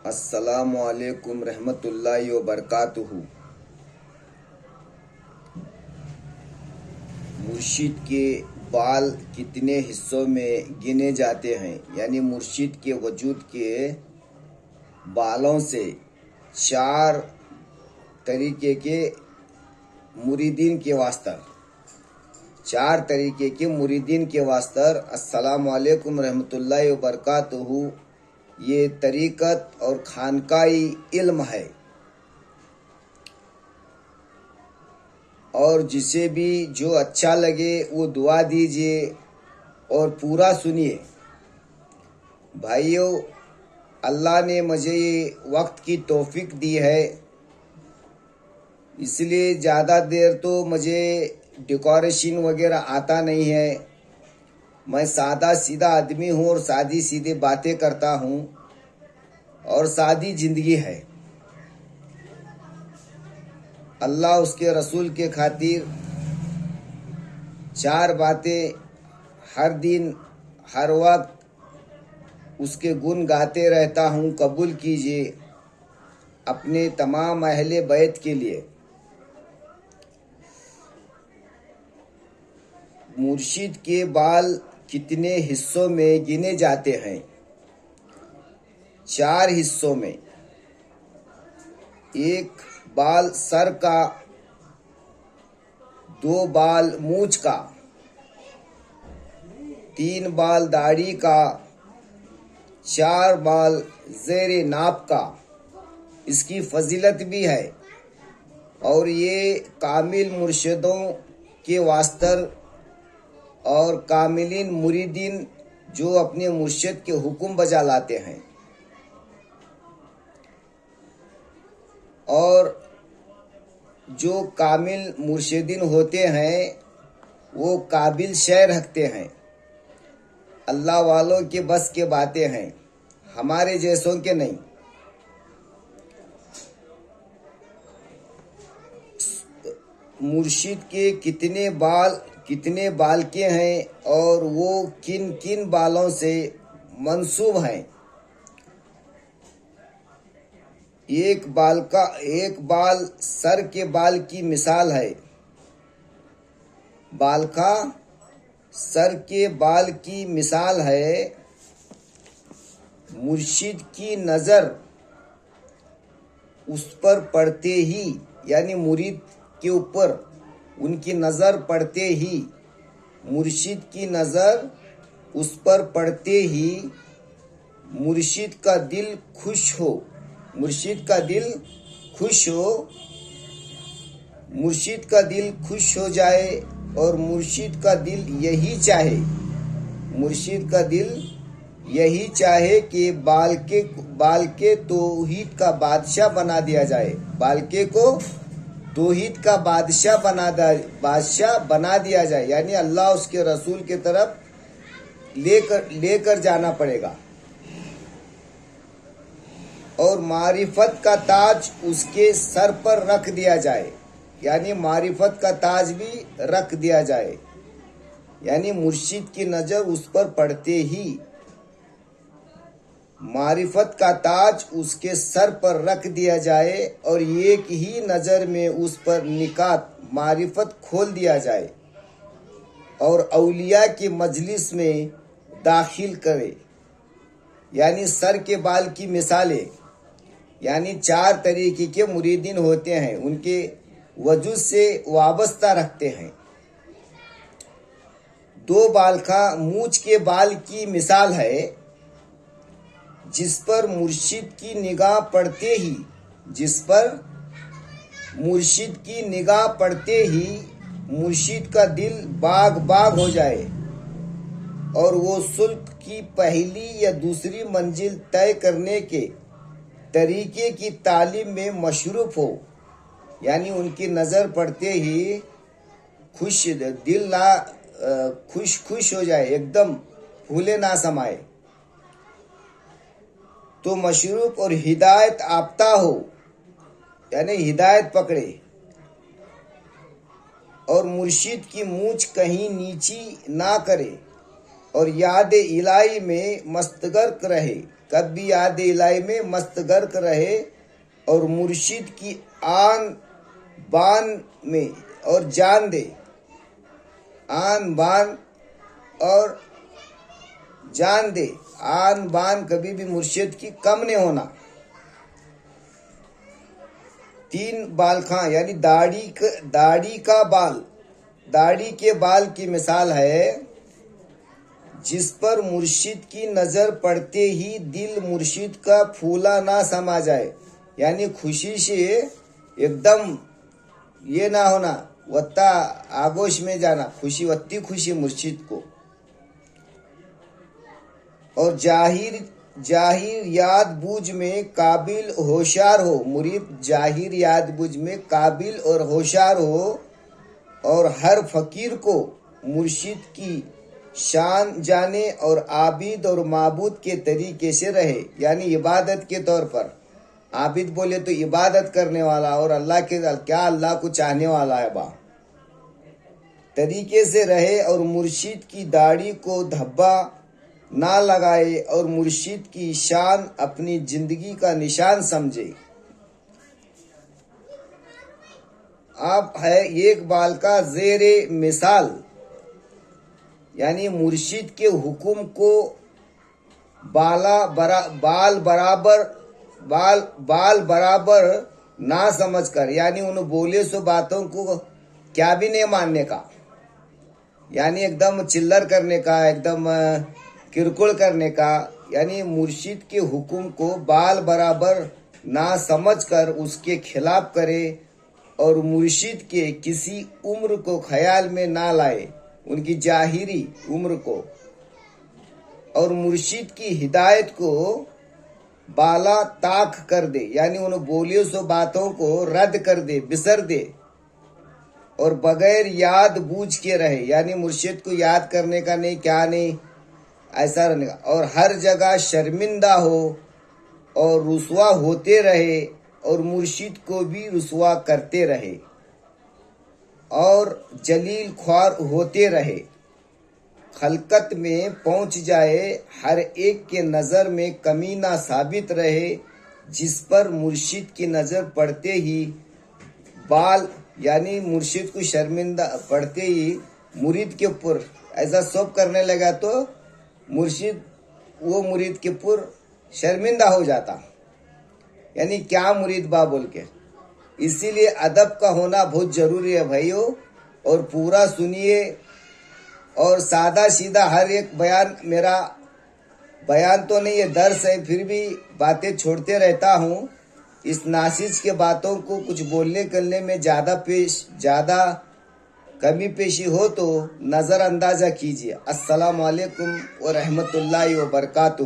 السلام علیکم رحمۃ اللہ وبرکاتہ۔ مرشد کے بال کتنے حصوں میں گنے جاتے ہیں؟ یعنی مرشد کے وجود کے بالوں سے 4 طریقے کے مریدین کے واسطہ السلام علیکم رحمۃ اللہ وبرکاتہ، یہ طریقت اور خانقاہی علم ہے، اور جسے بھی جو اچھا لگے وہ دعا دیجیے اور پورا سنیے۔ بھائیو، اللہ نے مجھے یہ وقت کی توفیق دی ہے، اس لیے زیادہ دیر تو مجھے ڈیکوریشن وغیرہ آتا نہیں ہے۔ میں سادہ سیدھا آدمی ہوں اور سادی سیدھی باتیں کرتا ہوں، اور سادی زندگی ہے۔ اللہ اس کے رسول کے خاطر 4 باتیں ہر دن ہر وقت اس کے گن گاتے رہتا ہوں، قبول کیجیے اپنے تمام اہل بیت کے لیے۔ مرشد کے بال کتنے حصوں میں گنے جاتے ہیں؟ 4 حصوں میں۔ 1 بال سر کا، 2 بال مونچھ کا، 3 بال داڑھی کا، 4 بال زیر ناپ کا۔ اس کی فضیلت بھی ہے، اور یہ کامل مرشدوں کے واسطے اور کاملین مریدین جو اپنے مرشد کے حکم بجا لاتے ہیں، اور جو کامل مرشدین ہوتے ہیں وہ قابل شے رکھتے ہیں۔ اللہ والوں کے بس کے باتیں ہیں، ہمارے جیسوں کے نہیں۔ مرشد کے کتنے بال کے ہیں اور وہ کن کن بالوں سے منسوب ہیں؟ ایک بال سر کے بال کی مثال ہے۔ بال کا سر کے بال کی مثال ہے۔ مرشد کی نظر اس پر پڑتے ہی، یعنی مرید کے اوپر ان کی نظر پڑتے ہی، مرشد کی نظر اس پر پڑتے ہی مرشد کا دل خوش ہو، مرشد کا دل خوش ہو جائے، اور مرشد کا دل یہی چاہے کہ بال کے توحید کا بادشاہ بنا دیا جائے، بالکے کو توحید کا بادشاہ بنا دیا جائے، یعنی اللہ اس کے رسول کی طرف لے کر جانا پڑے گا، اور معرفت کا تاج اس کے سر پر رکھ دیا جائے، یعنی معرفت کا تاج بھی رکھ دیا جائے، یعنی مرشد کی نظر اس پر پڑتے ہی معرفت کا تاج اس کے سر پر رکھ دیا جائے، اور ایک ہی نظر میں اس پر نکات معرفت کھول دیا جائے، اور اولیاء کی مجلس میں داخل کرے۔ یعنی سر کے بال کی مثالیں، یعنی 4 طریقے کے مریدین ہوتے ہیں، ان کے وجود سے وابستہ رکھتے ہیں۔ 2 بال کا مونچھ کے بال کی مثال ہے، جس پر مرشد کی نگاہ پڑتے ہی مرشد کا دل باغ ہو جائے، اور وہ سلک کی پہلی یا دوسری منزل طے کرنے کے طریقے کی تعلیم میں مصروف ہو، یعنی ان کی نظر پڑتے ہی دل خوش ہو جائے، ایک دم پھولے نہ سمائے، تو مشروف اور ہدایت یافتہ ہو، یعنی ہدایت پکڑے، اور مرشد کی مونچھ کہیں نیچی نہ کرے، اور یاد الہی میں مستغرق رہے۔ کبھی یاد الہی میں مست غرق رہے اور مرشد کی آن بان میں اور جان دے، آن بان اور جان دے، آن بان کبھی بھی مرشد کی کم نہیں ہونا۔ تین بالخاں یعنی داڑھی کا بال، داڑھی کے بال کی مثال ہے جس پر مرشد کی نظر پڑتے ہی دل مرشد کا پھولا نہ سما جائے، یعنی خوشی سے ایک دم یہ نہ ہونا، وطا آگوش میں جانا، خوشی وتی خوشی مرشد کو۔ اور جاہر یاد بوجھ میں قابل ہوشیار ہو، مرید جاہر یاد بوجھ میں قابل اور ہوشیار ہو، اور ہر فقیر کو مرشد کی شان جانے اور عابد اور معبود کے طریقے سے رہے، یعنی عبادت کے طور پر۔ عابد بولے تو عبادت کرنے والا، اور اللہ کو چاہنے والا ہے طریقے سے رہے، اور مرشد کی داڑھی کو دھبا نہ لگائے، اور مرشد کی شان اپنی زندگی کا نشان سمجھے۔ اب ہے ایک بال کا زیر مثال، یعنی مرشد کے حکم کو بال برابر نہ سمجھ کر، یعنی ان بولے سو باتوں کو کیا بھی نہیں ماننے کا، یعنی ایک دم چلر کرنے کا، ایک دم کرکڑ کرنے کا، یعنی مرشد کے حکم کو بال برابر نہ سمجھ کر اس کے خلاف کرے، اور مرشد کے کسی عمر کو خیال میں نہ لائے، ان کی ظاہری عمر کو، اور مرشد کی ہدایت کو بالا طاق کر دے، یعنی ان بولیوں سو باتوں کو رد کر دے، بسر دے، اور بغیر یاد بوجھ کے رہے، یعنی مرشد کو یاد کرنے کا نہیں، کیا نہیں، ایسا رہنے کا، اور ہر جگہ شرمندہ ہو اور رسوا ہوتے رہے، اور مرشد کو بھی رسوا کرتے رہے، اور جلیل خوار ہوتے رہے، خلقت میں پہنچ جائے، ہر ایک کے نظر میں کمینہ ثابت رہے، جس پر مرشد کی نظر پڑتے ہی بال، یعنی مرشد کو شرمندہ پڑتے ہی مرید کے پر ایسا سب کرنے لگا تو مرشد وہ مرید کے پر شرمندہ ہو جاتا، یعنی کیا مرید با بول کے۔ اسی لیے ادب کا ہونا بہت ضروری ہے بھائیو، اور پورا سنیے، اور سادہ سیدھا ہر ایک بیان، میرا بیان تو نہیں ہے، درس ہے، پھر بھی باتیں چھوڑتے رہتا ہوں۔ اس ناصح کے باتوں کو کچھ بولنے کرنے میں زیادہ کمی پیشی ہو تو نظر اندازہ کیجیے۔ السلام علیکم ورحمۃ اللہ وبرکاتہ۔